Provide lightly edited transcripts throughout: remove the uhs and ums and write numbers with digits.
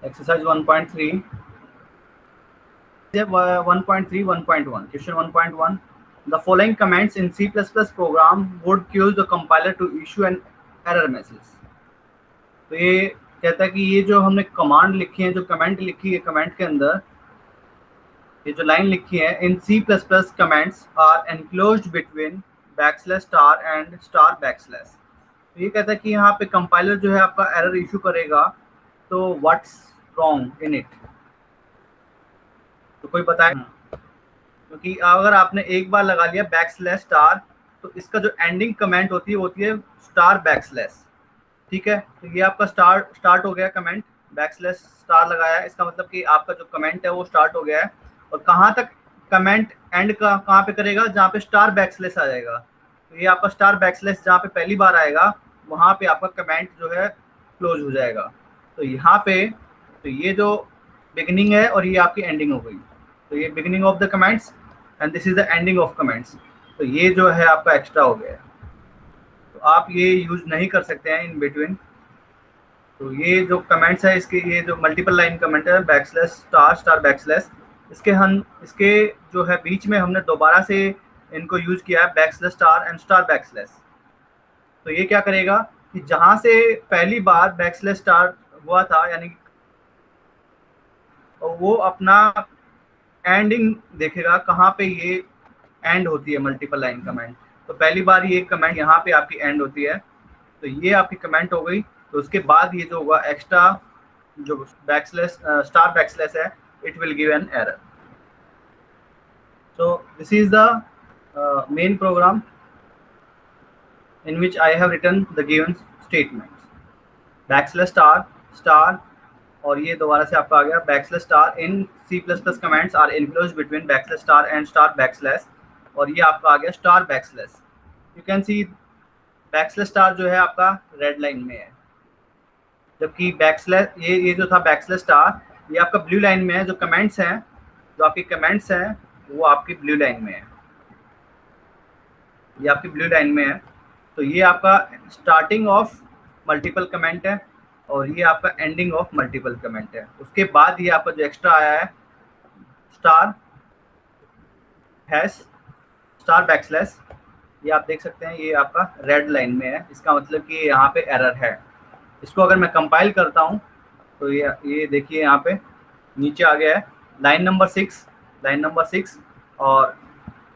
Exercise 1.3, 1.3, 1.1. Question 1.1. The following commands in C++ program would cause the compiler to issue an error message. तो ये कहता है कि ये जो हमने कमांड लिखी है, जो कमेंट लिखी है, कमेंट के अंदर ये जो लाइन लिखी है, in C++ comments are enclosed between backslash star and star backslash. तो ये कहता है कि यहाँ पे कंपाइलर जो है आपका एरर इशू करेगा, तो व्हाट्स रॉन्ग इन इट, तो कोई बताए। क्योंकि अगर आपने एक बार लगा लिया बैकस्लैश स्टार, तो इसका जो एंडिंग कमेंट होती है स्टार बैकस्लैश। ठीक है, तो ये आपका स्टार्ट हो गया कमेंट, बैकस्लैश स्टार लगाया, इसका मतलब कि आपका जो कमेंट है वो स्टार्ट हो गया है। और कहाँ तक कमेंट एंड का कहाँ पे करेगा, जहाँ पे स्टार बैकस्लैश आ जाएगा। तो ये आपका स्टार बैकस्लैश जहाँ पे पहली बार आएगा, वहाँ पे आपका कमेंट जो है क्लोज हो जाएगा। तो यहाँ पे तो ये जो बिगिनिंग है और ये आपकी एंडिंग हो गई। तो ये beginning of the comments and this is the ending of comments. तो ये जो है आपका एक्स्ट्रा हो गया है, तो आप ये यूज नहीं कर सकते हैं इन बिटवीन। तो ये जो कमेंट्स है, इसके ये जो मल्टीपल लाइन कमेंट है बैकस्लैश स्टार स्टार बैकस्लैश, इसके जो है बीच में हमने दोबारा से इनको यूज किया है backslash star and star backslash. तो ये क्या करेगा कि जहां से पहली बार बैकस्लैश स्टार हुआ था, यानी वो अपना एंडिंग देखेगा कहाँ पे ये एंड होती है मल्टीपल लाइन कमेंट। तो पहली बार ये कमेंट यहाँ पे आपकी एंड होती है, तो ये आपकी कमेंट हो गई। तो उसके बाद ये जो होगा एक्स्ट्रा जो बैकस्लैश स्टार बैकस्लैश है, it will give an error. So this is the main program in which I have written the given statements. Backslash star star और ये दोबारा से आपका आ गया backslash star in C++ comments are enclosed between backslash star and star backslash, और ये आपका आ गया star backslash. You can see backslash star जो है आपका रेड लाइन में है, जबकि बैकस्लैश ये जो था बैकस्लैश स्टार ये आपका ब्लू लाइन में है। जो कमेंट्स हैं, जो आपके कमेंट्स हैं वो आपकी ब्लू लाइन में है, ये आपकी ब्लू लाइन में है। तो ये आपका स्टार्टिंग ऑफ मल्टीपल कमेंट है और ये आपका एंडिंग ऑफ मल्टीपल कमेंट है। उसके बाद ये आपका जो एक्स्ट्रा आया है स्टार हैश स्टार बैकस्लैश, ये आप देख सकते हैं ये आपका रेड लाइन में है। इसका मतलब कि यहाँ पे एरर है। इसको अगर मैं कंपाइल करता हूँ तो ये देखिए यहाँ पे नीचे आ गया है लाइन नंबर 6 और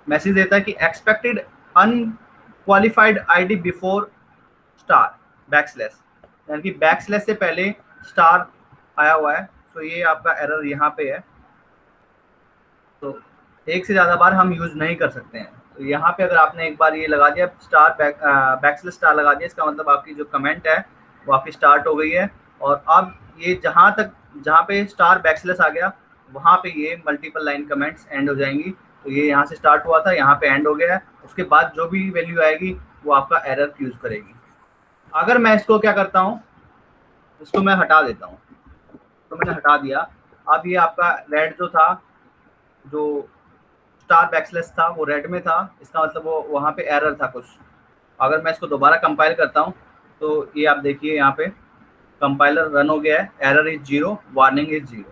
मैसेज देता है कि expected unqualified ID before star backslash, यानी कि बैकस्लैश से पहले स्टार आया हुआ है। तो ये आपका एरर यहाँ पे है। तो एक से ज़्यादा बार हम यूज़ नहीं कर सकते हैं। तो यहाँ पे अगर आपने एक बार ये लगा दिया स्टार बैकस्लैश स्टार लगा दिया, इसका मतलब आपकी जो कमेंट है वो आपकी स्टार्ट हो गई है। और अब ये जहाँ पे स्टार बैकस्लैश आ गया वहाँ पे ये मल्टीपल लाइन कमेंट्स एंड हो जाएंगी। तो ये यहाँ से स्टार्ट हुआ था, यहाँ पे एंड हो गया है। उसके बाद जो भी वैल्यू आएगी वो आपका एरर यूज करेगी। अगर मैं इसको क्या करता हूँ, इसको मैं हटा देता हूँ, तो मैंने हटा दिया। अब ये आपका रेड जो था, जो स्टार बैकस्लैश था वो रेड में था, इसका मतलब वो वहाँ पे एरर था कुछ। अगर मैं इसको दोबारा कंपाइल करता हूँ तो ये आप देखिए यहाँ पे कंपाइलर रन हो गया है, एरर इज 0, वार्निंग इज 0।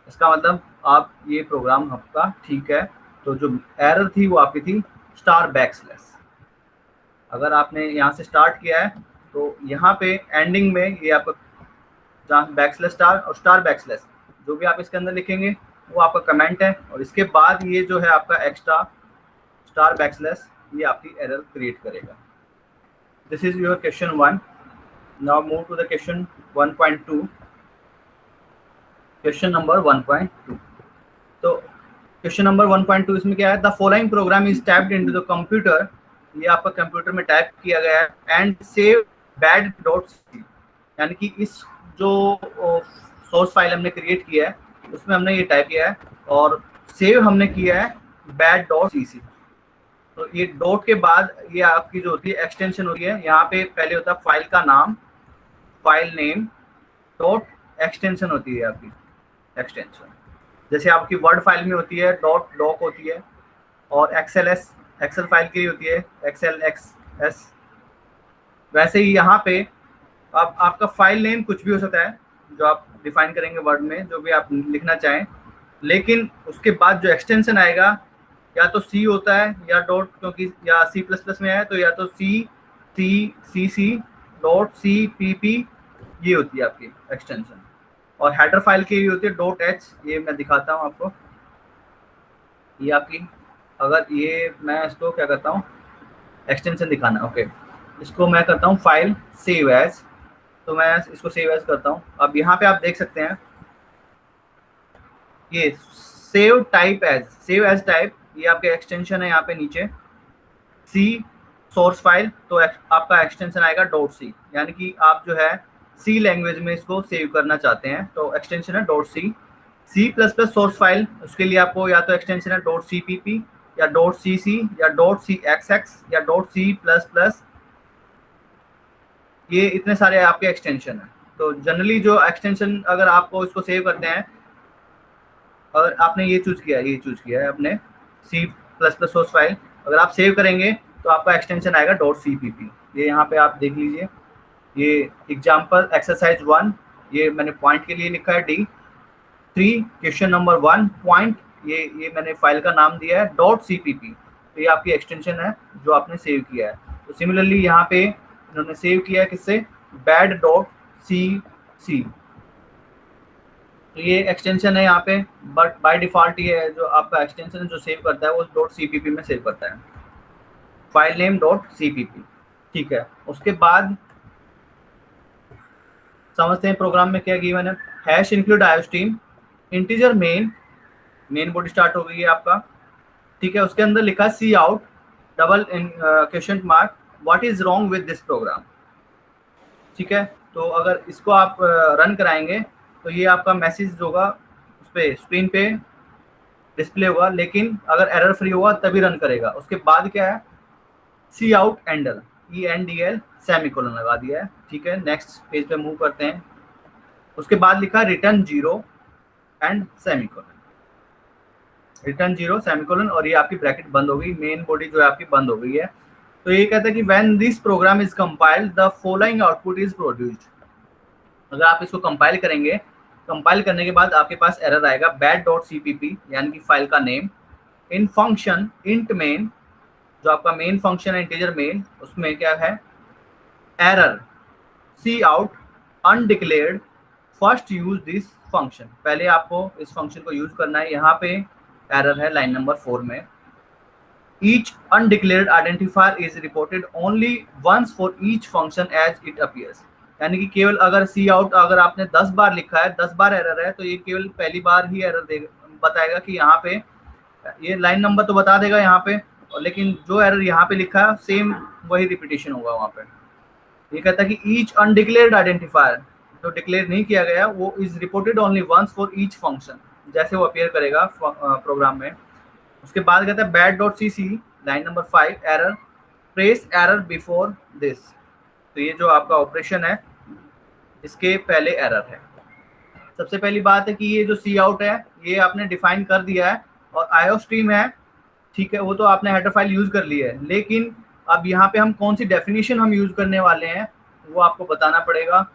इसका मतलब आप ये प्रोग्राम आपका ठीक है। तो जो एरर थी वो आपकी थी स्टार बैकस्लैश। अगर आपने यहाँ से स्टार्ट किया है तो यहाँ पे एंडिंग में ये आपका जहाँ बैकस्लैश स्टार और स्टार बैकस्लैश जो भी आप इसके अंदर लिखेंगे वो आपका कमेंट है, और इसके बाद ये जो है आपका एक्स्ट्रा स्टार बैकस्लैश ये आपकी एरर क्रिएट करेगा। This is your question 1। Now move to the question 1.2। Question number 1.2। तो क्वेश्चन नंबर 1.2 इसमें क्या है, the following program is typed into the computer, ये आपका कंप्यूटर में टाइप किया गया है, and save bad dot C, यानी कि इस जो सोर्स फाइल हमने क्रिएट किया है उसमें हमने ये टाइप किया है और सेव हमने किया है बैड डॉट सी। तो ये डॉट के बाद ये आपकी जो होती है एक्सटेंशन होती है, यहाँ पे पहले होता है फाइल का नाम, फाइल नेम डॉट एक्सटेंशन होती है आपकी एक्सटेंशन। जैसे आपकी वर्ड फाइल में होती है डॉट डॉक होती है, और एक्सेल फाइल की होती है XLXS। वैसे ही यहाँ पे अब आपका फाइल नेम कुछ भी हो सकता है, जो आप डिफाइन करेंगे वर्ड में, जो भी आप लिखना चाहें, लेकिन उसके बाद जो एक्सटेंशन आएगा या तो सी होता है या डॉट, क्योंकि या सी प्लस प्लस में है तो या तो C dot C P P, ये होती है आपकी एक्सटेंशन। और हेडर फाइल की होती है डॉट एच, ये मैं दिखाता हूँ आपको। ये आपकी, अगर ये मैं इसको क्या करता हूँ, एक्सटेंशन दिखाना, ओके, इसको मैं करता हूँ फाइल सेव एज, तो मैं इसको सेव एज करता हूँ। अब यहाँ पे आप देख सकते हैं ये सेव एज टाइप, ये आपके एक्सटेंशन है यहाँ पे नीचे, सी सोर्स फाइल, तो आपका एक्सटेंशन आएगा डॉट सी, यानी कि आप जो है सी लैंग्वेज में इसको सेव करना चाहते हैं तो एक्सटेंशन है dot C plus plus source file, उसके लिए आपको या तो एक्सटेंशन है डॉट सी पी पी या डॉट सी सी या डॉट सी एक्स एक्स या डॉट सी प्लस प्लस, ये इतने सारे आपके एक्सटेंशन हैं। तो जनरली जो एक्सटेंशन अगर आपको इसको सेव करते हैं, और आपने ये चूज किया है आपने C plus plus source file, अगर आप सेव करेंगे तो आपका एक्सटेंशन आएगा डॉट सी पी पी। ये यहाँ पे आप देख लीजिए, ये एग्जाम्पल एक्सरसाइज 1, ये मैंने पॉइंट के लिए लिखा है D3 क्वेश्चन नंबर 1 पॉइंट, ये मैंने फाइल का नाम दिया है डॉट सी पी पी, तो ये आपकी एक्सटेंशन है जो आपने सेव किया है। तो सिमिलरली यहाँ पे इन्होंने सेव किया है किससे, बैड डॉट सी सी, तो ये एक्सटेंशन है यहाँ पे, बट बाय डिफॉल्ट ये है जो आपका एक्सटेंशन जो सेव करता है वो डॉट सीपीपी में सेव करता है, फाइल नेम डॉट सीपीपी, ठीक है। उसके बाद समझते हैं प्रोग्राम में क्या गिवन है, hash include iostream integer main body start हो गई है आपका, ठीक है। उसके अंदर लिखा c out double question mark what is wrong with this program, ठीक है। तो अगर इसको आप रन कराएंगे तो ये आपका मैसेज होगा उस पर स्क्रीन पे डिस्प्ले होगा, लेकिन अगर एरर फ्री होगा तभी रन करेगा। उसके बाद क्या है, सी आउट एंडल ENDL सेमीकोलन लगा दिया है, ठीक है। नेक्स्ट पेज पे मूव करते हैं। उसके बाद लिखा return 0 and semicolon, return 0 semicolon, और ये आपकी ब्रैकेट बंद हो गई, मेन बॉडी जो है आपकी बंद हो गई है। तो ये कहता है कि when this program is compiled the following output is produced, अगर आप इसको कंपाइल करेंगे, कंपाइल करने के बाद आपके पास एरर आएगा बैड डॉट सीपीपी, यानी कि फाइल का name, in function int main, जो आपका मेन फंक्शन है इंटीजर मेन, उसमें क्या है error C out undeclared first use this function, पहले आपको इस फंक्शन को यूज करना है। यहाँ पे एरर है लाइन नंबर 4 में, each undeclared identifier is reported only once for each function as it appears, यानी कि केवल अगर सी आउट अगर आपने 10 बार लिखा है, 10 बार एरर है, तो ये केवल पहली बार ही एरर बताएगा कि यहाँ पे ये लाइन नंबर तो बता देगा यहाँ पे, लेकिन जो एरर यहाँ पे लिखा है सेम वही रिपीटेशन होगा वहाँ पे। ये कहता है कि ईच अनडिक्लेयर्ड आइडेंटिफायर, जो डिक्लेयर नहीं किया गया वो is reported only once for each function, जैसे वो अपीयर करेगा प्रोग्राम में। उसके बाद कहता है bad dot C C line number 5 error press error before this, तो ये जो आपका ऑपरेशन है इसके पहले एरर है। सबसे पहली बात है कि ये जो सी आउट है ये आपने डिफाइन कर दिया है, और आयोस्ट्रीम है, ठीक है, वो तो आपने हेडर फाइल यूज कर ली है, लेकिन अब यहाँ पे हम कौन सी डेफिनेशन हम यूज करने वाले हैं वो आपको बताना पड़ेगा।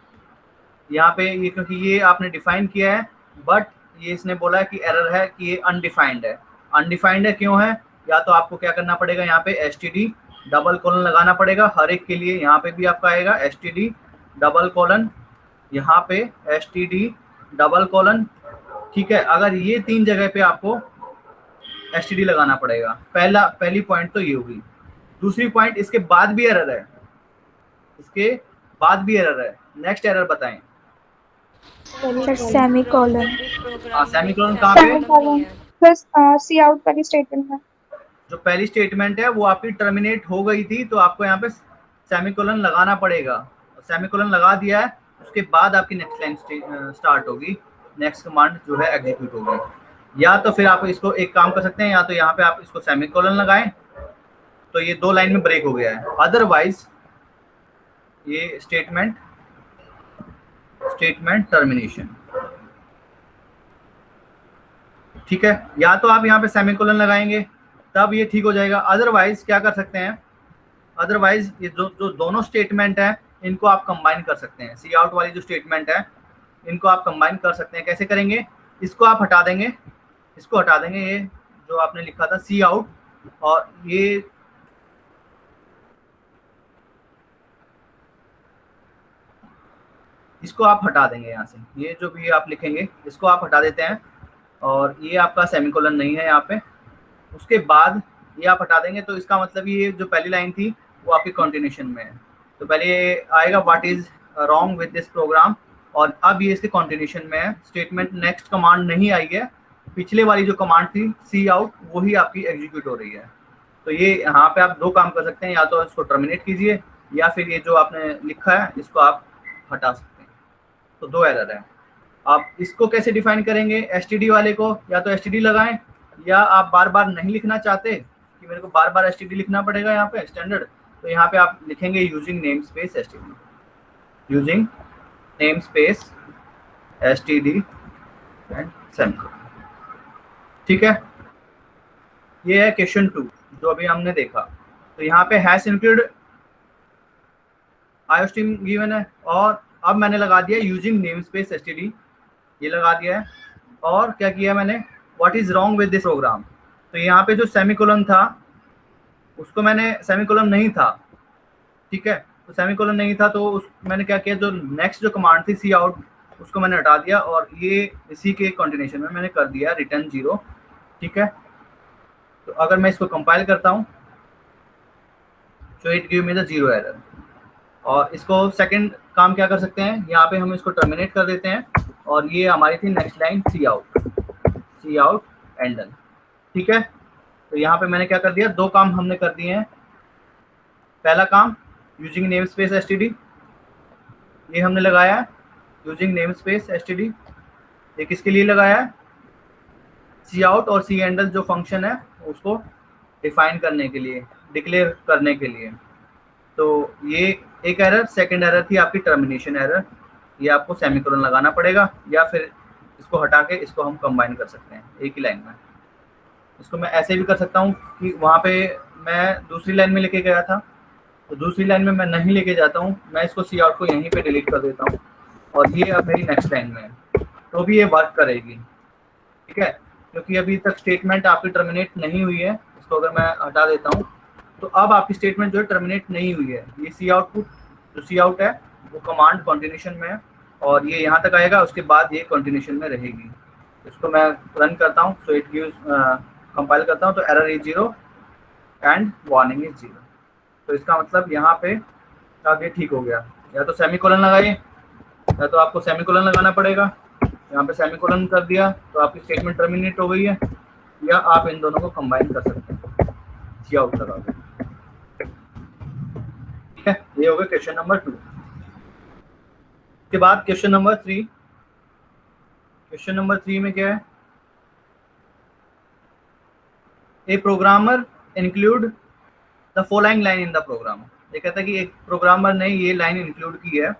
यहाँ पे ये क्योंकि ये आपने डिफाइन किया है, बट ये इसने बोला है कि एरर है कि ये अनडिफाइंड है। अनडिफाइंड है क्यों है, या तो आपको क्या करना पड़ेगा, यहाँ पे STD डबल कोलन लगाना पड़ेगा हर एक के लिए, यहाँ पे भी आपका आएगा STD डबल कोलन, यहाँ पे STD डबल कोलन, ठीक है। अगर ये 3 जगह पे आपको STD लगाना पड़ेगा, पहली पॉइंट तो ये होगी। दूसरी पॉइंट, इसके बाद भी एरर है, इसके बाद भी एरर है, नेक्स्ट एरर बताएं। सेमीकोलन, सेमीकोलन कहाँ पे, बस सी आउट वाली स्टेटमेंट में, जो पहली स्टेटमेंट है वो आपकी टर्मिनेट हो गई थी, तो आपको यहाँ पे सेमीकोलन लगाना पड़ेगा। सेमीकोलन लगा दिया है, उसके बाद आपकी नेक्स्ट लाइन स्टार्ट होगी, नेक्स्ट कमांड जो है एग्जीक्यूट होगी। या तो फिर आप इसको एक काम कर सकते हैं, या तो यहाँ पे आप इसको सेमीकोलन लगाएं, तो ये 2 लाइन में ब्रेक हो गया है, अदरवाइज ये स्टेटमेंट टर्मिनेशन, ठीक है। या तो आप यहाँ पे सेमीकोलन लगाएंगे तब ये ठीक हो जाएगा, अदरवाइज क्या कर सकते हैं, अदरवाइज ये जो दोनों स्टेटमेंट है इनको आप कंबाइन कर सकते हैं। सी आउट वाली जो स्टेटमेंट है इनको आप कंबाइन कर सकते हैं। कैसे करेंगे? इसको आप हटा देंगे, इसको हटा देंगे, ये जो आपने लिखा था सी आउट, और ये इसको आप हटा देंगे यहाँ से, ये जो भी आप लिखेंगे इसको आप हटा देते हैं, और ये आपका सेमीकोलन नहीं है यहाँ पे। उसके बाद ये आप हटा देंगे, तो इसका मतलब ये जो पहली लाइन थी वो आपकी कंटिन्यूशन में है। तो पहले ये आएगा what is wrong with this program, और अब ये इसके कंटिन्यूशन में है। स्टेटमेंट नेक्स्ट कमांड नहीं आई है, पिछले वाली जो कमांड थी सी आउट वही आपकी एग्जीक्यूट हो रही है। तो ये यहाँ पे आप दो काम कर सकते हैं, या तो इसको टर्मिनेट कीजिए, या फिर ये जो आपने लिखा है इसको आप हटा सकते हैं। तो दो एरर है। आप इसको कैसे डिफाइन करेंगे? एसटीडी वाले को या तो एसटीडी लगाएं, या आप बार बार नहीं लिखना चाहते कि मेरे को बार बार एसटीडी लिखना पड़ेगा यहाँ पे स्टैंडर्ड, तो यहाँ पे आप लिखेंगे using name space STD, using name space STD and semicolon. ठीक है, ये है क्वेश्चन 2 जो अभी हमने देखा। तो यहाँ पे हैश इंक्लूड आयोस्ट्रीम गिवन है, और अब मैंने लगा दिया यूजिंग नेम स्पेस एसटीडी, ये लगा दिया है। और क्या किया मैंने? What is wrong with this program. तो यहाँ पे जो सेमीकोलन था उसको मैंने, सेमीकोलन नहीं था, ठीक है, तो सेमीकोलन नहीं था, तो उस मैंने क्या किया, जो नेक्स्ट जो कमांड थी सी आउट उसको मैंने हटा दिया, और ये इसी के कंटिन्यूशन में मैंने कर दिया रिटर्न 0। ठीक है, तो अगर मैं इसको कंपाइल करता हूँ तो it give me the 0 error. और इसको सेकंड काम क्या कर सकते हैं, यहाँ पे हम इसको टर्मिनेट कर देते हैं, और ये हमारी थी next line C out and done. ठीक है, तो यहाँ पे मैंने क्या कर दिया, दो काम हमने कर दिए हैं। पहला काम यूजिंग नेम स्पेस एसटीडी, ये हमने लगाया है यूजिंग नेम स्पेस एसटीडी। ये किसके लिए लगाया है? सी आउट और सी हैंडल जो फंक्शन है उसको डिफाइन करने के लिए, डिक्लेयर करने के लिए। तो ये एक एरर। सेकंड एरर थी आपकी टर्मिनेशन एरर, ये आपको सेमीकोलन लगाना पड़ेगा, या फिर इसको हटा के इसको हम कंबाइन कर सकते हैं एक ही लाइन में। इसको मैं ऐसे भी कर सकता हूँ कि वहाँ पे मैं दूसरी लाइन में लेके गया था, तो दूसरी लाइन में मैं नहीं लेके जाता हूँ, मैं इसको सी आउट को यहीं पे डिलीट कर देता हूँ, और ये अब मेरी नेक्स्ट लाइन में है, तो भी ये वर्क करेगी। ठीक है, क्योंकि अभी तक स्टेटमेंट आपकी टर्मिनेट नहीं हुई है। इसको अगर मैं हटा देता हूँ तो अब आपकी स्टेटमेंट जो है टर्मिनेट नहीं हुई है। ये सी आउटपुट जो सी आउट है वो कमांड कंटिन्यूशन में है, और ये यहाँ तक आएगा, उसके बाद ये कंटिन्यूशन में रहेगी। इसको मैं रन करता हूँ, सो इट गिव्स, कंपाइल करता हूँ तो error is 0 and warning is 0। तो इसका मतलब यहाँ पे अब ये ठीक हो गया। या तो सेमीकोलन लगाइए, या तो आपको सेमीकोलन लगाना पड़ेगा। यहाँ पे सेमीकोलन कर दिया तो आपकी स्टेटमेंट टर्मिनेट हो गई है, या आप इन दोनों को कंबाइन कर सकते हैं सी आउट लगा के। ठीक है, ये हो गया क्वेश्चन नंबर 2। के बाद क्वेश्चन नंबर 3। क्वेश्चन नंबर 3 में क्या है? A programmer include the following line in the program. ये कहता है कि एक प्रोग्रामर ने ये लाइन इंक्लूड की है,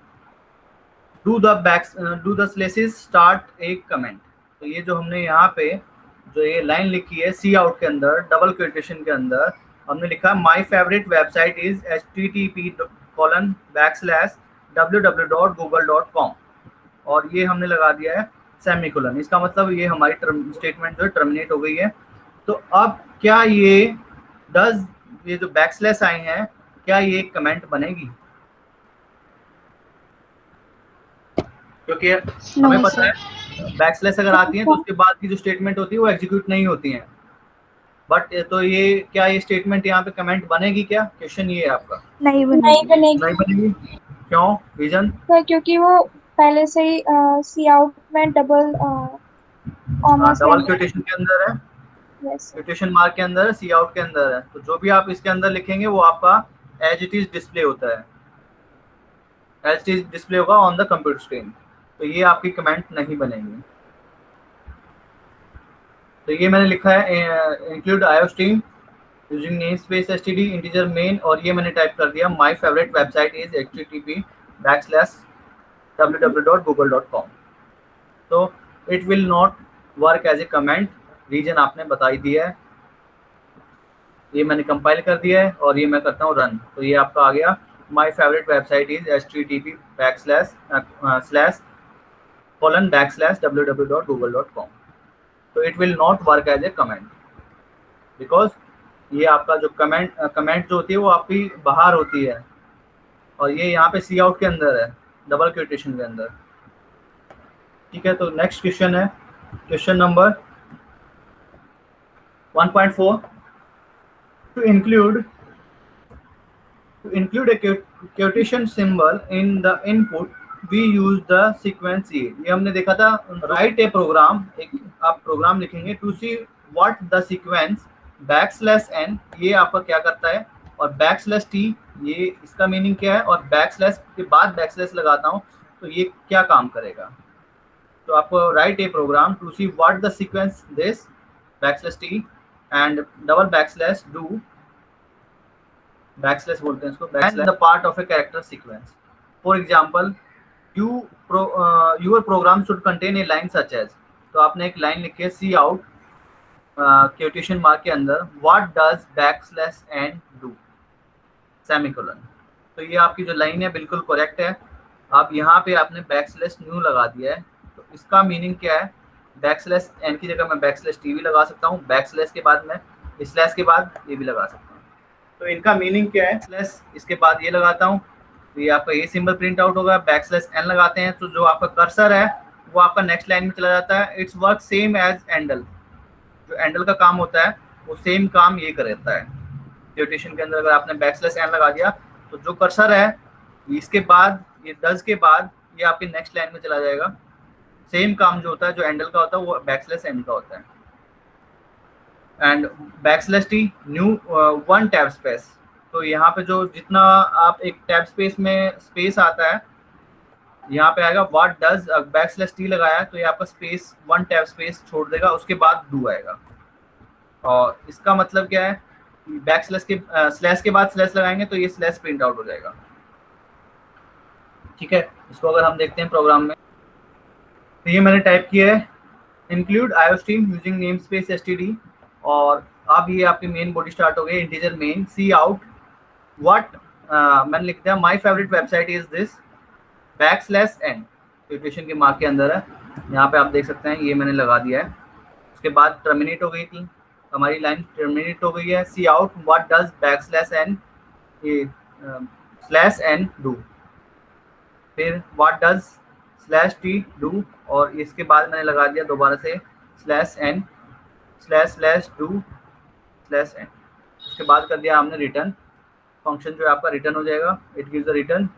do the slashes start a comment. तो ये जो हमने यहाँ पे जो ये लाइन लिखी है सी आउट के अंदर, डबल क्वोटेशन के अंदर हमने लिखा my favourite website is http://www.google.com, और ये हमने लगा दिया है सेमीकोलन। इसका मतलब ये हमारी स्टेटमेंट जो है टर्मिनेट हो गई है। तो अब क्या ये जो बैकस्लैश आई हैं, क्या ये कमेंट बनेगी? क्योंकि हमें पता है बैकस्लैश अगर आती है तो उसके बाद की जो स्टेटमेंट होती है वो एग्जीक्यूट नहीं होती है। बट तो ये क्या ये स्टेटमेंट यहाँ पे कमेंट बनेगी क्या? क्वेश्चन ये है आपका। नहीं बनेगी। नहीं बनेगी, क्यों विजन? सर क्योंकि वो पहले से ही सी आउट में डबल क्वोटेशन के अंदर है, यस क्वोटेशन मार्क के अंदर है, सी आउट के अंदर है। तो जो भी आप इसके अंदर लिखेंगे वो आपका एज इट इज डिस्प्ले होता है, एज इट इज डिस्प्ले होगा ऑन द कंप्यूटर स्क्रीन। तो ये आपकी कमेंट नहीं बनेगी। तो ये मैंने लिखा है include iostream using name space STD integer main, और ये मैंने टाइप कर दिया my favourite website is http://www.google.com। तो it will not work as a comment, reason आपने बताई दिया है। ये मैंने कंपाइल कर दिया है, और ये मैं करता हूँ रन, तो ये आपका आ गया my favourite website is http:// www.google.com. तो it will not work as a comment, because ये आपका जो कमेंट जो होती है वो आपकी बाहर होती है, और ये यहाँ पे सी आउट के अंदर है, डबल क्वोटेशन के अंदर। ठीक है, तो नेक्स्ट क्वेश्चन है question number 1.4। To include a quotation symbol in the input we use the sequence A। ये हमने देखा था। राइट ए प्रोग्राम, एक आप प्रोग्राम लिखेंगे to see what the sequence \n, ये आपका क्या करता है, और \t, ये इसका मीनिंग क्या है, और बैकस्लैश के बाद बैकस्लैश लगाता हूँ तो ये क्या काम करेगा। तो आपको write a program to see what the sequence this \t and $do, backslash बोलते हैं इसको, backslash the part of a character sequence. For example your program should contain a line such as, तो आपने एक लाइन लिखी है c out quotation mark के अंदर what does \n do semicolon. तो ये आपकी जो लाइन है बिल्कुल करेक्ट है। आप यहाँ पे आपने \new लगा दिया है, तो इसका मीनिंग क्या है, \n की जगह मैं \t भी लगा सकता हूँ, बैकस्लैश के बाद मैं स्लैश के बाद ये भी लगा सकता हूँ। तो इनका मीनिंग क्या है, स्लैश इसके बाद ये लगाता हूँ तो ये आपका ये सिंबल प्रिंट आउट होगा, \n लगाते हैं तो जो आपका कर्सर है वो आपका नेक्स्ट लाइन में चला जाता है। It's work same as endl, जो एंडल का काम होता है वो सेम काम ये करता है। क्वोटेशन के अंदर अगर आपने \n लगा दिया तो जो कर्सर है इसके बाद ये डज के बाद ये आपके नेक्स्ट लाइन में चला जाएगा। सेम काम जो होता है जो एंडल का होता है वो \n का होता है। And \t new 1 tab space, तो यहाँ पे जो जितना आप एक टैब स्पेस में स्पेस आता है यहाँ पे आएगा व्हाट डज, \t लगाया तो ये आपका स्पेस 1 टैब स्पेस छोड़ देगा, उसके बाद डू आएगा। और इसका मतलब क्या है, बैकस्लैश के स्लैश के बाद स्लैश लगाएंगे तो ये स्लैश प्रिंट आउट हो जाएगा। ठीक है, इसको अगर हम देखते हैं प्रोग्राम में, तो ये मैंने टाइप किया है include iostream using name space std, और अब ये आपकी मेन बॉडी स्टार्ट हो गई, integer main C out what, मैंने लिख दिया my favourite website is this \n, quotation के मार्क के अंदर है, यहाँ पे आप देख सकते हैं ये मैंने लगा दिया है। उसके बाद टर्मिनेट हो गई थी हमारी लाइन, टर्मिनेट हो गई है। C out what does \n do, फिर व्हाट डज /t डू, और इसके बाद मैंने लगा दिया दोबारा से /n /do /n, उसके बाद कर दिया हमने रिटर्न। फंक्शन जो है आपका रिटर्न हो जाएगा, it gives the return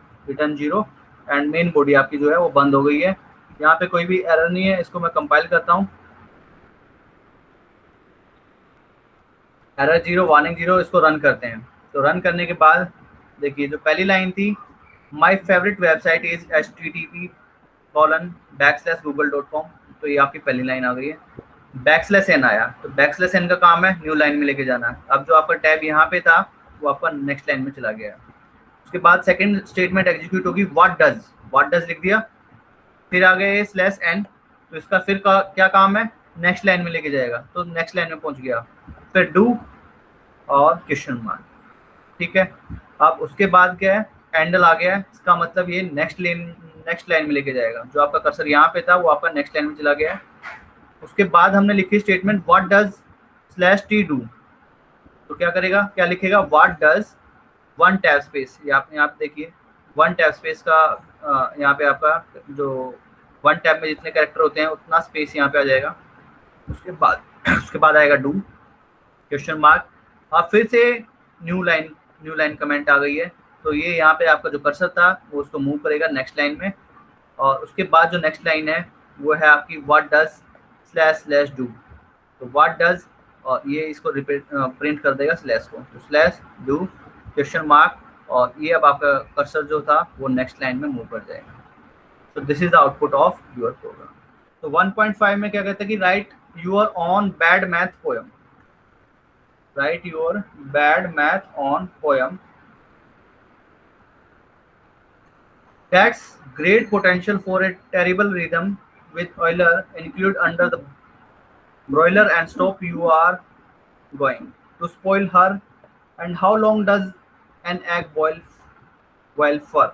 0, and main body आपकी जो है वो बंद हो गई है। यहाँ पे कोई भी एरर नहीं है। इसको मैं कंपाइल करता हूँ, एरर 0 वार्निंग 0, इसको रन करते हैं। तो रन करने के बाद देखिए जो पहली लाइन थी my favourite website is http://google.com, तो ये आपकी पहली लाइन आ गई है। \n आया तो \n का काम है न्यू लाइन में लेके जाना। अब जो आपका टैब यहाँ पे था वो आपका नेक्स्ट लाइन में चला गया। उसके बाद सेकंड स्टेटमेंट एग्जीक्यूट होगी, व्हाट डज लिख दिया, फिर आ गए /n, तो इसका फिर क्या काम है, नेक्स्ट लाइन में लेके जाएगा, तो नेक्स्ट लाइन में पहुंच गया। फिर डू और क्वेश्चन मार्क। ठीक है, अब उसके बाद क्या है, एंडल आ गया है, इसका मतलब ये नेक्स्ट लाइन में लेके जाएगा। जो आपका कर्सर यहाँ पे था वो आपका नेक्स्ट लाइन में चला गया है। उसके बाद हमने लिखी statement what does /t do, तो क्या करेगा, क्या लिखेगा, व्हाट डज 1 टैब स्पेस, ये आप यहाँ पे देखिए 1 टैब स्पेस का यहाँ पे आपका जो 1 टैब में जितने कैरेक्टर होते हैं उतना स्पेस यहाँ पे आ जाएगा। उसके बाद आएगा डू क्वेश्चन मार्क। अब फिर से न्यू लाइन कमेंट आ गई है, तो ये यहाँ पे आपका जो कर्सर था वो उसको मूव करेगा नेक्स्ट लाइन में, और उसके बाद जो नेक्स्ट लाइन है वो है आपकी व्हाट डज //do, तो व्हाट डज, और ये इसको प्रिंट कर देगा स्लैश को, तो /do क्वेश्चन मार्क, और ये अब आपका कर्सर जो था वो नेक्स्ट लाइन में मूव कर जाएगा। तो this is the output of your program. तो 1.5 में क्या कहते हैं कि write your own bad math poem, write your bad math on poem that's great potential for a terrible rhythm with Euler include under the broiler and stop you are going to spoil her, and how long does an egg boil for।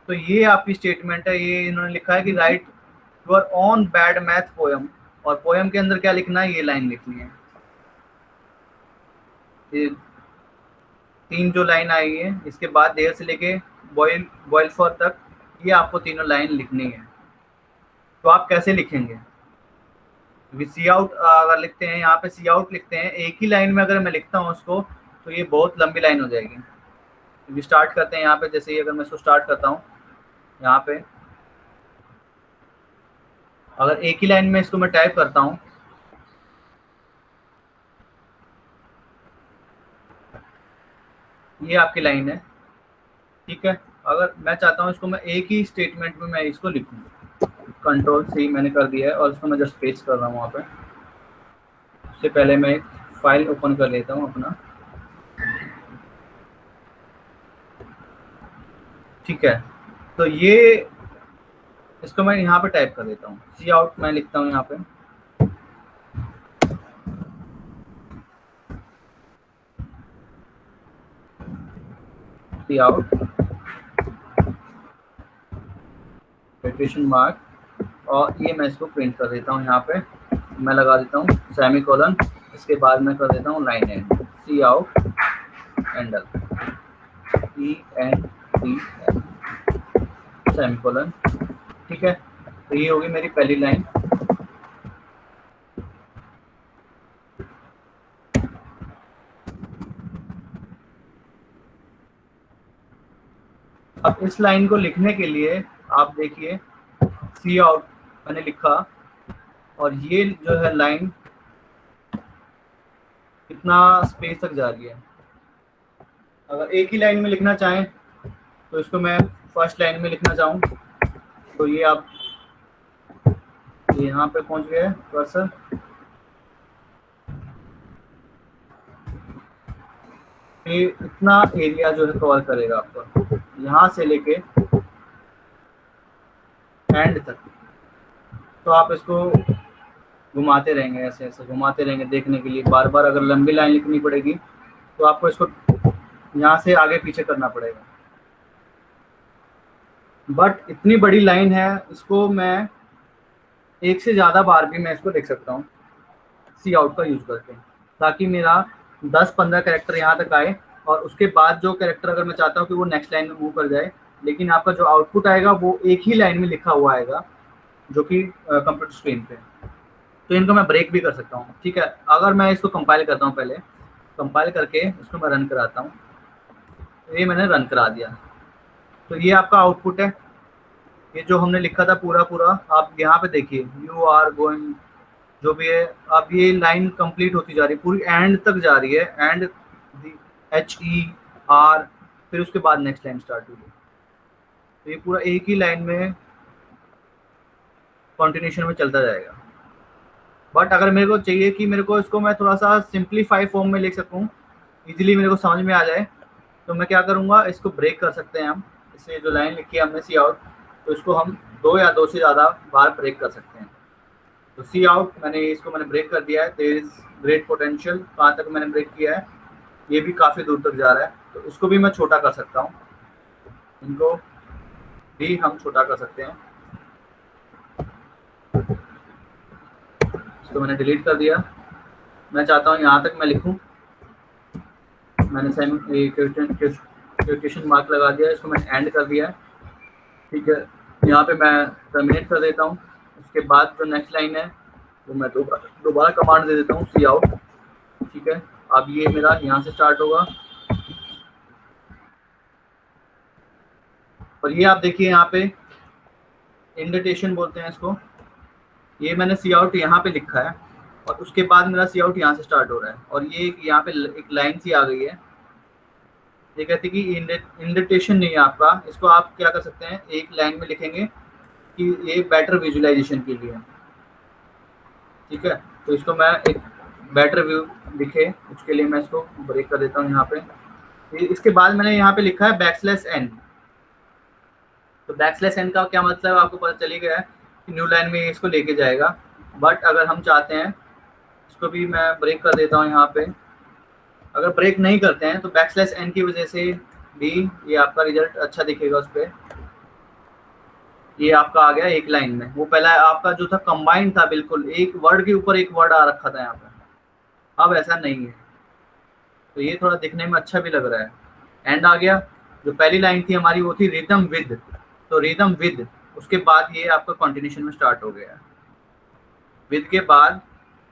तो ये आपकी statement है, ये इन्होंने लिखा है कि write your own bad math poem, और पोयम के अंदर क्या लिखना है, ये लाइन लिखनी है। ये 3 जो लाइन आई है, इसके बाद देर से लेके बॉयल फॉर तक, ये आपको तीनों लाइन लिखनी है। तो आप कैसे लिखेंगे, सी आउट अगर लिखते हैं, यहाँ पे सी आउट लिखते हैं, एक ही लाइन में अगर मैं लिखता हूँ उसको तो ये बहुत लंबी लाइन हो जाएगी। तो स्टार्ट करते हैं यहाँ पे, जैसे ही अगर मैं इसको स्टार्ट करता हूँ यहाँ पे, अगर एक ही लाइन में इसको मैं टाइप करता हूँ, ये आपकी लाइन है, ठीक है। अगर मैं चाहता हूँ इसको मैं एक ही स्टेटमेंट में मैं इसको लिखूँ, कंट्रोल सी मैंने कर दिया है और इसको मैं जस्ट पेस्ट कर रहा हूँ वहाँ पे। उससे पहले मैं एक फाइल ओपन कर लेता हूँ अपना, ठीक है। तो ये इसको मैं यहाँ पे टाइप कर देता हूँ, सी आउट मैं लिखता हूँ यहाँ पे, सी आउट क्वेश्चन मार्क, और ये मैं इसको प्रिंट कर देता हूँ। यहाँ पे मैं लगा देता हूँ सेमी कोलन, इसके बाद मैं कर देता हूँ line end, C out endl, END semicolon, ठीक है। तो ये होगी मेरी पहली लाइन। अब इस लाइन को लिखने के लिए आप देखिए, सी आउट मैंने लिखा, और ये जो है लाइन कितना स्पेस तक जा रही है। अगर एक ही लाइन में लिखना चाहें तो इसको मैं फर्स्ट लाइन में लिखना चाहूँ तो ये आप यहाँ पे पहुँच गए कर्सर, ये इतना एरिया जो है कवर करेगा आपका, यहाँ से लेके एंड तक। तो आप इसको घुमाते रहेंगे, ऐसे ऐसे घुमाते रहेंगे देखने के लिए। बार बार अगर लंबी लाइन लिखनी पड़ेगी तो आपको इसको यहाँ से आगे पीछे करना पड़ेगा। बट इतनी बड़ी लाइन है, इसको मैं एक से ज़्यादा बार भी मैं इसको लिख सकता हूँ सी आउट का यूज़ करके, ताकि मेरा 10-15 कैरेक्टर यहाँ तक आए, और उसके बाद जो कैरेक्टर अगर मैं चाहता हूँ कि वो नेक्स्ट लाइन में मूव कर जाए, लेकिन आपका जो आउटपुट आएगा वो एक ही लाइन में लिखा हुआ आएगा, जो कि कंप्यूटर स्क्रीन पे। तो इनको मैं ब्रेक भी कर सकता हूँ, ठीक है। अगर मैं इसको कंपाइल करता हूँ, पहले कंपाइल करके इसको मैं रन कराता हूँ, तो ये मैंने रन करा दिया। तो ये आपका आउटपुट है, ये जो हमने लिखा था पूरा पूरा, आप यहाँ पे देखिए, यू आर गोइंग, जो भी है। अब ये लाइन कंप्लीट होती जा रही है, पूरी एंड तक जा रही है, एंड HER, फिर उसके बाद नेक्स्ट लाइन स्टार्ट हुई। तो ये पूरा एक ही लाइन में कंटिन्यूशन में चलता जाएगा। बट अगर मेरे को चाहिए कि मेरे को इसको मैं थोड़ा सा सिंप्लीफाई फॉर्म में लिख सकूँ, इजीली मेरे को समझ में आ जाए, तो मैं क्या करूँगा, इसको ब्रेक कर सकते हैं हम। इससे जो लाइन लिखी है हमने सी आउट, तो इसको हम 2 या 2 से ज़्यादा बार ब्रेक कर सकते हैं। तो सी आउट मैंने ब्रेक कर दिया है। देयर इज ग्रेट पोटेंशियल, कहाँ तक मैंने ब्रेक किया है, ये भी काफ़ी दूर तक जा रहा है, तो इसको भी मैं छोटा कर सकता हूँ, इनको भी हम छोटा कर सकते हैं। इसको मैंने डिलीट कर दिया। मैं चाहता हूँ यहाँ तक मैं लिखूँ, मैंने क्वेश्चन मार्क लगा दिया, इसको मैंने एंड कर दिया है, ठीक है। यहाँ पे मैं टर्मिनेट कर देता हूँ। उसके बाद जो नेक्स्ट लाइन है वो मैं दोबारा कमांड दे देता हूँ, सी आउट, ठीक है। अब ये मेरा यहाँ से स्टार्ट होगा, और ये आप देखिए यहाँ पे इंडेंटेशन बोलते हैं इसको, ये मैंने सी आउट यहाँ पे लिखा है, और उसके बाद मेरा सी आउट यहाँ से स्टार्ट हो रहा है, और ये यहाँ पे एक लाइन सी आ गई है। ये कहते हैं कि इंडेंटेशन नहीं है आपका, इसको आप क्या कर सकते हैं, एक लाइन में लिखेंगे कि ये बेटर विजुअलाइजेशन के लिए, ठीक है। तो इसको मैं एक बेटर व्यू दिखे उसके लिए मैं इसको ब्रेक कर देता हूँ यहाँ पे। इसके बाद मैंने यहाँ पे लिखा है \n। तो \n का क्या मतलब आपको पता चली गया है कि न्यू लाइन में इसको लेके जाएगा। बट अगर हम चाहते हैं, इसको भी मैं ब्रेक कर देता हूँ यहाँ पे। अगर ब्रेक नहीं करते हैं तो \n की वजह से भी ये आपका रिजल्ट अच्छा दिखेगा उस पर, ये आपका आ गया एक लाइन में। वो पहला आपका जो था कंबाइंड था, बिल्कुल एक वर्ड के ऊपर एक वर्ड आ रखा था यहाँ पे, अब ऐसा नहीं है। तो ये थोड़ा दिखने में अच्छा भी लग रहा है। एंड आ गया। जो पहली लाइन थी हमारी वो थी रिदम विद, तो रिदम विद, उसके बाद ये आपका कॉन्टिन्यूशन में स्टार्ट हो गया है। विद के बाद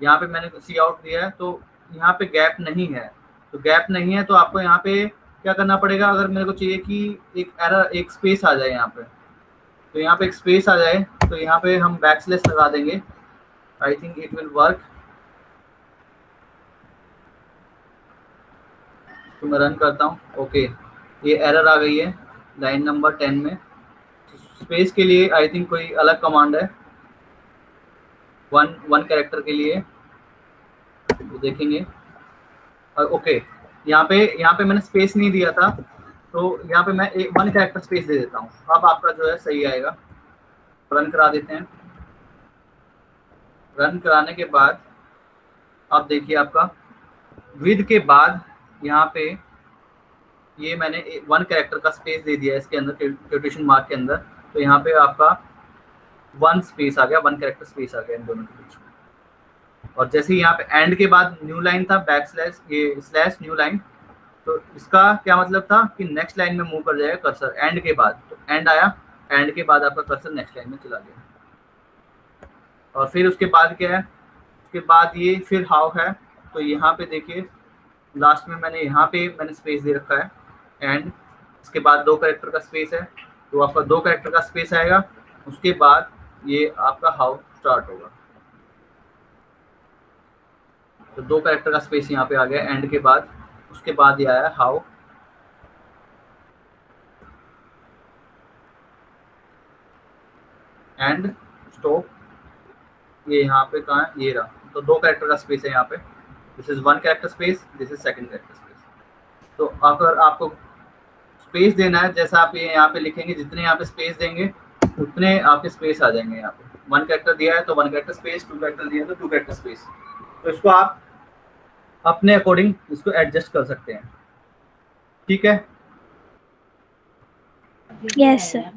यहाँ पे मैंने सी आउट दिया है, तो यहाँ पे गैप नहीं है। तो गैप नहीं है तो आपको यहाँ पे क्या करना पड़ेगा, अगर मेरे को चाहिए कि एक एरर, एक स्पेस आ जाए यहाँ पे, तो यहाँ पे एक स्पेस आ जाए, तो यहाँ पे हम बैकस्लैश लगा देंगे। I think it will work. तो मैं रन करता हूँ। ओके, ये एरर आ गई है लाइन नंबर 10 में। स्पेस के लिए आई थिंक कोई अलग कमांड है, वन कैरेक्टर के लिए, तो देखेंगे। ओके, यहाँ पे मैंने स्पेस नहीं दिया था, तो यहाँ पे मैं एक वन कैरेक्टर स्पेस दे देता हूँ। अब आपका जो है सही आएगा। रन करा देते हैं। रन कराने के बाद आप देखिए आपका विद के बाद यहाँ पे ये मैंने वन कैरेक्टर का स्पेस दे दिया है इसके अंदर, क्वोटेशन मार्क के अंदर, तो यहाँ पे आपका वन स्पेस आ गया, वन कैरेक्टर स्पेस आ गया इन दोनों के बीच में। और जैसे ही यहाँ पे एंड के बाद न्यू लाइन था, बैकस्लैश ये स्लैश न्यू लाइन, तो इसका क्या मतलब था कि नेक्स्ट लाइन में मूव कर जाएगा कर्सर एंड के बाद। तो एंड आया, एंड के बाद आपका कर्सर नेक्स्ट लाइन में चला गया। और फिर उसके बाद क्या है, उसके बाद ये फिर हाउ है, तो यहाँ पे देखिए लास्ट में मैंने यहाँ पे मैंने स्पेस दे रखा है एंड इसके बाद दो कैरेक्टर का स्पेस है, तो आपका दो कैरेक्टर का स्पेस आएगा। उसके बाद ये आपका हाउ स्टार्ट होगा। तो दो कैरेक्टर का स्पेस यहाँ पे आ गया एंड के बाद, उसके बाद ये आया हाउ। एंड स्टॉप, ये यहाँ पे कहाँ है, ये रहा। तो दो कैरेक्टर का स्पेस है यहाँ पे। This is one character space, this is second character space. तो अगर आपको स्पेस देना है, जैसा आप ये यहाँ पे लिखेंगे, जितने यहाँ पे स्पेस देंगे उतने आपके स्पेस आ जाएंगे। यहाँ पे वन कैरेक्टर दिया है तो one character space, two character दिया है तो टू कैरेक्टर स्पेस। तो इसको आप अपने अकॉर्डिंग इसको एडजस्ट कर सकते हैं। ठीक है? Yes sir.